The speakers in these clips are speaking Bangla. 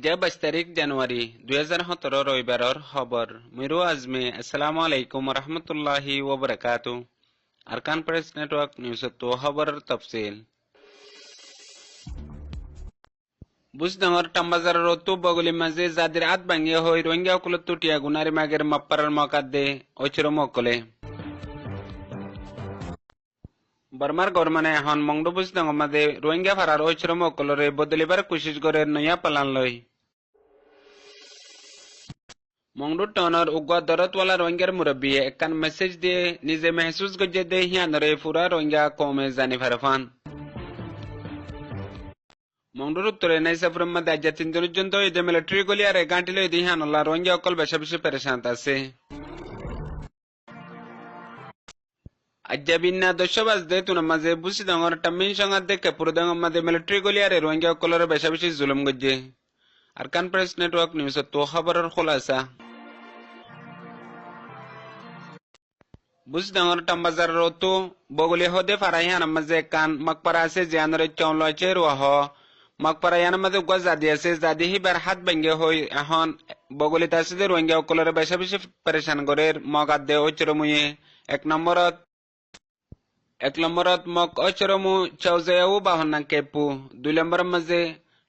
আজ্জা 22 জানুয়ারি 2017 রবিবারর খবর মিরু আজমি আসসালামু আলাইকুম রহমতুল্লাহি ওয়া বারাকাতু আরকান প্রেস নেটওয়ার্ক নিউজ তো খবরের তফসিল বুজনগর টাম্বাজারের তো বগলি মাঝে জাদির আত ভাঙিয়ে হই রোহিঙ্গা কুল তুটিয়া গুনারি মাগের মাপ্পারার মকাদ্দে ওচর মকলে বর্মার গরমানে এখন মংডু বুজনগর মাঝে রোহিঙ্গা ফারার ওচর মকলরে বদলিবার কুশিশ করে নয়া পালান লই মংডু টনর উগ্র দরতওয়ালা রোহিঙ্গার মুরব্বী একখান মেসেজ দিয়ে নিজে মেহসুস গজে দে হিয়ানরে ফুরা রোহিঙ্গা কমে জানি ফারফান মংডুর উত্তরে নাইসাফুর মধ্যে আজ 3 দিন পর্যন্ত এই মিলিটারি গলিয়ারে গাঁটিলে দিহানল্লা রোহিঙ্গা অকল বেশা বেশি পেরেশান আছে আজ বিন্না 10 বাজতে তুন মাঝে বুসি ডঙ্গর টামিন সঙ্গাত দেখে পুরো ডঙ্গর মাঝে মিলিটারি গলিয়ারে রোহিঙ্গা অকলের বেশা বেশি জুলুম গজে আরকান প্রেস নেটওয়ার্ক নিউজ তো খবরের খোলাসা বুজনগর টাম্বাজারের তো বগলি হদে ফারাইহান মাঝে কান মকপারা আছে জিয়ানরে চৌলছে রোহ মকপারা ইয়ান মাঝে গজ জাদি আছে জাদি হিবার হাত ভেঙ্গে হই এখন বগলি তাছে যে রোহিঙ্গা অকলের বেশা বেশি পেরেশান করে মগাদ দে ওচরমুয়ে এক নম্বরত মক ওচরমু চৌজায়াও বাহন্না কেপু 2 নম্বর মাঝে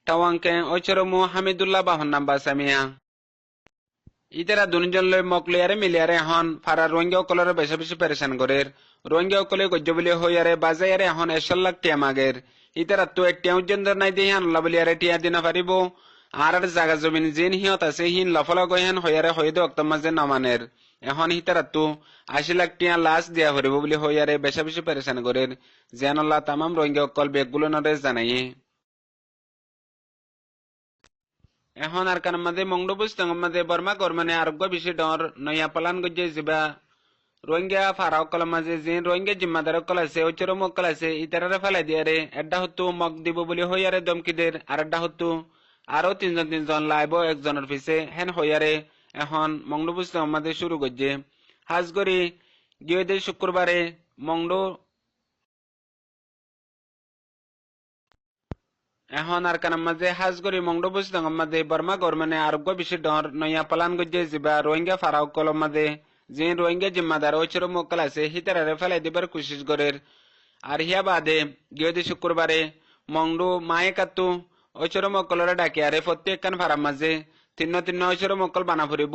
টাওয়াংকে ওচরমু হামিদুল্লাহ বাহন্না বাসামিয়া ইতারা দুজন লই মকলিয়ারে মিলিয়ারে হন ফারা রোহিঙ্গা অকলের বেশা বেশি পেরেশান করে রোহিঙ্গা অকলে গজ্জ বলি হইয়ারে বাজায়ারে এখন 100 লাখ টিয়া মাগের ইতারা তো একটা উজ্জন্দর নাই দিয়ে আল্লাহ বলিয়ারে টিয়া দিনা পারিব আর জাগা জমিন জিন হিয়ত আছে হিন লফলা গহেন হইয়ারে হইদে অক্ত মাঝে নামানের এখন ইতারা তো 80 লাখ টিয়া লাশ দিয়া হরিব বলি হইয়ারে বেশা বেশি পেরেশান করে জিয়ান আল্লাহ তামাম রোহিঙ্গা অকল বেগগুলো নরে জানাইয়ে এখন আর কান মাঝে মংডু বুঝতাম মাঝে বর্মা গরমানে আরোগ্য বেশি ডর নয়া পালান গজে যাবা রোহিঙ্গা ফারা অকল মাঝে যে রোহিঙ্গা জিম্মাদার অকল আছে ওচরম অকল আছে ইতারারে ফেলাই দিয়ারে এড্ডা হতো মগ দিব বলি হইয়ারে দমকিদের আর এড্ডা হতো আরো তিনজন লাইব একজনের পিছে হেন হইয়ারে এখন মংডু বুঝতাম মাঝে শুরু গজে হাজগরি গিয়ে শুক্রবারে মংডু এখন আর কান মাঝে হাজগরি মংডু বুঝতাম মাঝে বর্মা গরমানে আরোগ্য বেশি ডর নয়া পালান গজে যাবা রোহিঙ্গা ফারা অকল মাঝে যে রোহিঙ্গা জিম্মাদার ওচরম অকল আছে হিতারারে ফেলাই দিবার কোশিশ করে আর হিয়া বাদে গিয়ে শুক্রবারে মংডু মায়ে কাতু ওচরম অকলরে ডাকিয়ারে প্রত্যেক কান ফারার মাঝে তিন্ন ওচরম অকল বানা ফুরিব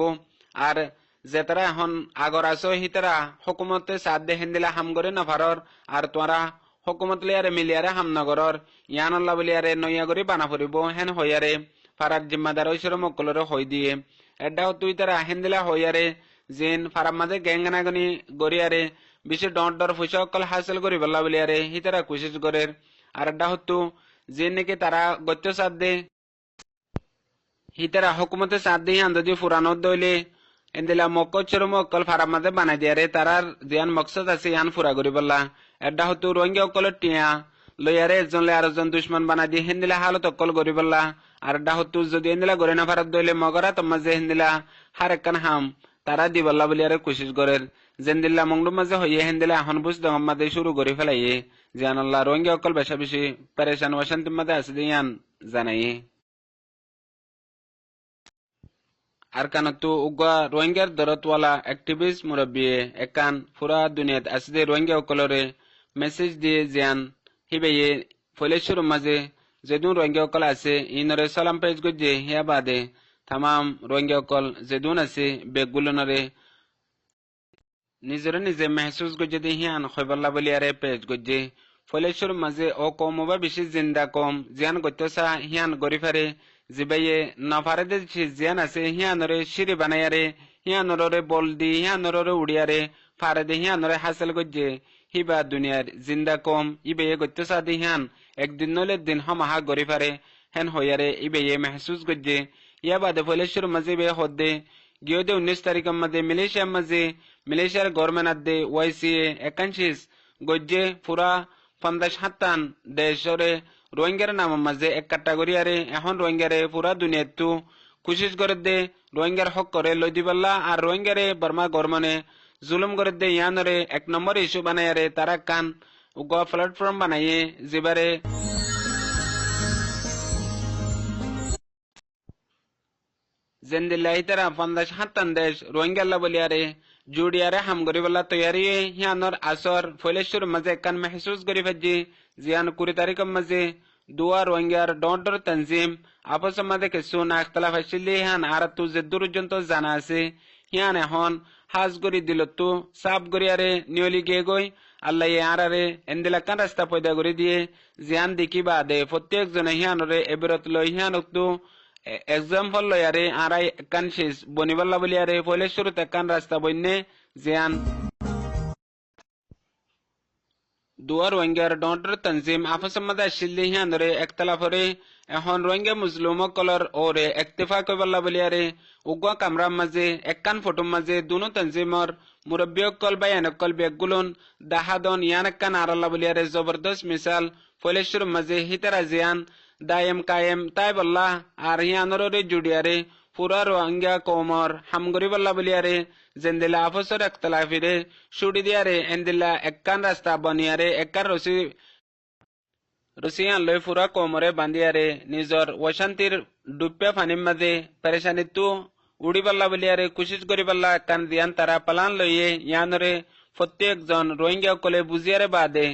আর যেতারা এখন আগর আছো হিতারা হকুমতে সাথ দেখেন দিলে হাম করে নাফারর আর তোরা হকুমত লিয়ারে মিলিয়ারে হাম নগরর ইয়ানল্লা বলিয়ারে নইয়া করে বানা ফুরিব হেন হইয়ারে ফারার জিম্মাদার ওচরম অকলরে হই দিয়ে এডাও তুই তারা হেন দিলা হইয়ারে জিন ফারার মাঝে গ্যাঙ্গানাগনি গড়িয়ারে বেশি ডর ফুসা অকল হাসিল করি বল্লা বলিয়ারে হিতারা কোশিশ করে আর এডা হতো যে নাকি তারা গত্য সাথ দে হিতারা হকুমতে সাথ দিয়ে আন্দোজি ফুরানো দইলে এন্দিলা মক্কচরম অকল ফারার মাঝে বানাই দিয়ারে তারার জিয়ান মকসদ আছে ইয়ান ফুরা করি বললা এডা হতো রোহিঙ্গা অকলের টিয়া লইয়ারে একজন লে আরেকজন দুশ্মন বানাই দিয়ে হেন্দিলা হালত অকল করি বললা আর এডা হতো যদি এন্দিলা গড়ে না ফারাত দইলে মগরা তোমার যে হেন্দিলা হার একখান হাম তারা দি বল্লা বলিয়ারে কোশিশ করে জেন্দিল্লা মংডু মাঝে হইয়ে হেন্দিলা এখন বুঝতাম মাঝে শুরু করে ফেলাইয়ে জিয়ান আল্লাহ রোহিঙ্গা অকল বেশা বেশি পেরেশান অশান্তির মাঝে আছে দিয়ান জানাইয়ে আর কানতো উগা রোহিঙ্গার দরতওয়ালা অ্যাক্টিভিস্ট মুরব্বী একান ফুরা দুনিয়াত আছে রোহিঙ্গা অকলরে মেসেজ দিয়ে জিয়ান হিবেয়ে ফলেশ্বর মাঝে যেদুন রোহিঙ্গা অকল আছে ইনরে সালাম পেজ গজে হিয়া বাদে তামাম রোহিঙ্গা অকল যেদুন আছে বেগগুলোনরে নিজে মেহসুস গজে দিয়ে হিয়ান খৈবাল্লা বলিয়ারে পেজ গজে ফলেশ্বর মাঝে ও কম বা বেশি জিন্দা কম জিয়ান গত্যসা হিয়ান গরিফারে জিবাইয়ে নফারে দে জিয়ান আছে হিয়ানরে সিঁড়ি বানাইয়ারে হিয়ানরে বল দি হিয়ানরে উড়িয়ারে ফারে দে হিয়ানরে হাসিল গজে হিবা দুনিয়ার জিন্দা কম ইবেয়ে গত্যসা দি হিয়ান একদিন নলে দিন হমাহা গরিফারে হেন হইয়ারে ইবেয়ে মেহসুস গজে ইয়া বাদে ফলেশ্বর মাঝে বে হদ্দে গিয়ে 19 তারিখের মাঝে মালয়েশিয়ার গভর্নমেন্ট দে ওয়াইসিএ একাংশিস গজ্জে পুরা 50-57 দেশরে রোহিঙ্গার নাম মাঝে এক ক্যাটাগরিয়ারে এখন রোহিঙ্গারে পুরা দুনিয়াতু কোশিশ করে দে রোহিঙ্গার হক করে লই দিবাল্লা আর রোহিঙ্গারে বর্মা গরমনে জুলুম করে দে ইয়ানরে এক নম্বর ইস্যু বানাইয়ারে তারা কান উগা প্ল্যাটফর্ম বানাইয়ে যেবারে জেন্দিল্লা হিতারা 50-70 দেশ রোহিঙ্গাল্লা বলিয়ারে জুডিয়ারে হামগরিবল্লা তৈয়ারি হিয়ানোর আসর ফৈলেশ্বর মাঝে একখান মেহসুস গরি ফাজি জিয়ান 20 তারিখের মাঝে দুয়া রোহিঙ্গার ডর তনজিম আপস মাঝে কিছু না ইখতলাফ আসলে হিয়ান আর তু জেদ্দুর পর্যন্ত জানা আছে হিয়ান এখন হাজ গরি দিলতু সাফ গরিয়ারে নিয়লি গিয়ে গই আল্লাহ আরারে এন্দিলাকান রাস্তা পয়দা করে দিয়ে জিয়ান দেখি বাদে প্রত্যেক জনে হিয়ানরে এবিরত লই হিয়ানকতু এক্সাম্পল লয়ারে আরাই কান শেষ বনিবাল্লা বলিয়ারে পয়লে শুরুতে কান রাস্তা বন্যে জিয়ান দুয়ার রোহিঙ্গার ডর তনজিম আপসমাদা শিল্লি হিয়ানরে একতলাফরে এখন রোহিঙ্গা মুসলিমসকলৰ ওরে একতিফা কইবাল্লা বলিয়ারে উগুয়া কামরার মাঝে একখান ফটোর মাঝে দুনো তনজিমর মুরব্বীসকল বা এনকল বেগগুলন দাহাদন ইয়ান একখান আরাল্লা বলিয়ারে জবরদস্ত মিসাল ফলেশ্বর মাঝে হিতারা জিয়ান দায়েম কায়েম তাই বল্লা আর হিয়ানরে জুডিয়ারে পুরা রোহিঙ্গা কৌমর হামগরিবল্লা বলিয়ারে জেন্দিলা আপসর একতলাফিরে সুড়ি দিয়ারে এন্দিল্লা একখান রাস্তা বনিয়ারে একখান রুসিয়ান লই পুরা কোমরে বান্ধিয়ারে নিজর অশান্তির ডুবে ফানির মাঝে পেরেশানিতু উড়িবাল্লা বলিয়ারে কুশিস করিবাল্লা একখান দিয়ান তারা পালান লইয়ে ইয়ানরে প্রত্যেকজন রোহিঙ্গা কলে বুঝিয়ারে বাদে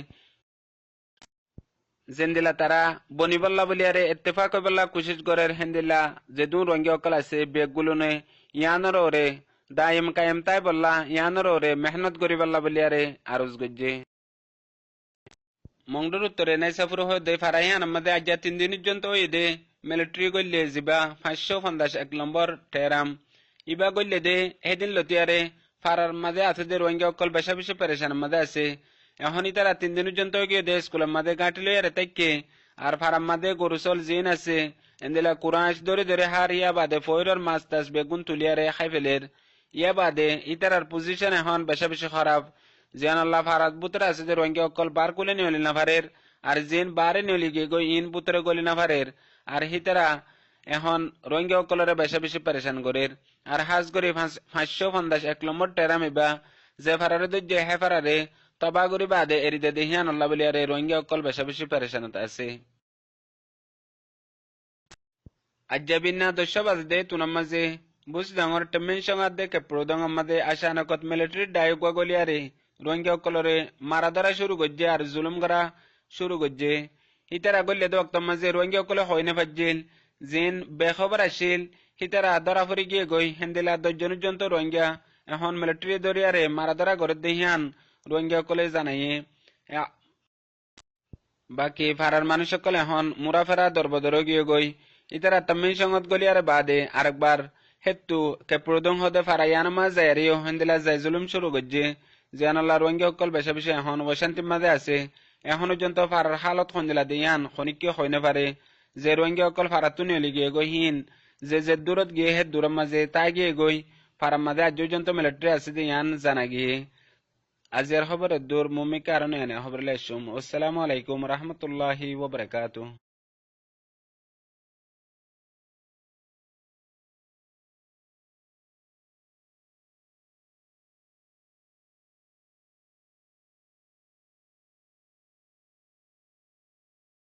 জেন্দিলা তারা বনিবাল্লা বলিয়ারে ইত্তেফাক কইবাল্লা কুশিস করের হেন্দিল্লা যেদু রোহিঙ্গা কল আছে বেগগুলোনে ইয়ানর ওরে দায়েম কায়েম তাই বললা ইয়ানর ওরে মেহনত করিবাল্লা বলিয়ারে আরজ গজ্জে মংডুর উত্তরে নাইসাফুর হয়ে ফারাইহান আমাদের আজ 3 দিনের জন্য দে মিলিটারি গল্লে জিবা 551 নম্বর টেরাম ইবা গল্লে দে হেদিন লতিয়ারে ফারার মাঝে আছে যে রোহিঙ্গা অকল বেশা বেশি পেরেশান মাঝে আছে এখনই তারা 3 দিনের জন্য গিয়ে দে স্কুলের মাঝে গাঁটি লইয়ারে তাইকে আর ফারার মাঝে গরুসল জিন আছে এন্দিলা কুরআন ধরে ধরে হার ইয়া বাদে ফয়রর মাছ তাস বেগুন তুলিয়ারে খাই ফেলের ইয়া বাদে ইতারার পজিশন এখন বেশা বেশি খারাপ জিয়ান আল্লাহ ফারাত বুতরা আছে যে রোহিঙ্গা অকল বার কুলে নিয়লি না ফারের আর জিন বারে নিয়লি গিয়ে গই ইন বুতরে গলি না ফারের আর হিতারা এখন রোহিঙ্গা অকলরে বেশা বেশি পেরেশান করের আর হাজ করি 551 নম্বর টেরাম ইবা যে ফারারে দজ্জে হে ফারারে তবা করি বাদে এরিদে দেহিয়ান আল্লাহ বলি আরে রোহিঙ্গা অকল বেশা বেশি পেরেশানত আছে আজ্জাবিনা দশবাজ দে তুনাম মাঝে বুঝ ডাঙর টেমেন সঙ্গাত দেখে প্রদং আমাদের আশানকত মিলিটারি ডায়গা গলিয়ারে রোহিঙ্গা অকলরে মারা ধরা শুরু করছে আর জুলুম করা শুরু করছে হিতারা গল্লে দক্ত মাঝে রোহিঙ্গা অকলে হয়নে ফাজিল জিন বেখবর আসিল হিতারা ধরা ফরি গিয়ে গই হেন্দিলা 10 জনের জন্য রোহিঙ্গা এখন মিলিটারি দরিয়ারে মারা ধরা করে দেহিয়ান রোহিঙ্গা অকলে জানাইয়ে বাকি ফারার মানুষ সকল এখন মুরাফেরা দরবদর গিয়ে গই ইতারা তামিন সঙ্গত গলিয়ারে বাদে আরেকবার হেতু কেপ্রদং হতে ফারাইয়ান মাঝে এরিও হেন্দিলা যাই জুলুম শুরু করছে জিয়ান আল্লাহ রোহিঙ্গা অকল বেশা বেশি এখন অশান্তির মাঝে আছে এখন পর্যন্ত ফারার হালত খঞ্জিলা দিয়ান খনিকে হইনে পারে যে রোহিঙ্গা অকল ফারাতু নিয়ে গিয়ে গই হিন যে দূরত গিয়ে হে দূরের মাঝে তাই গিয়ে গই ফারার মাঝে আজ পর্যন্ত মিলিটারি আছে দিয়ান জানা গিয়ে আজিয়ার খবরের দূর মুমিক কারণে খবর লাইসুম। আসসালামু আলাইকুম রহমতুল্লাহি ওয়া বারাকাতুহু।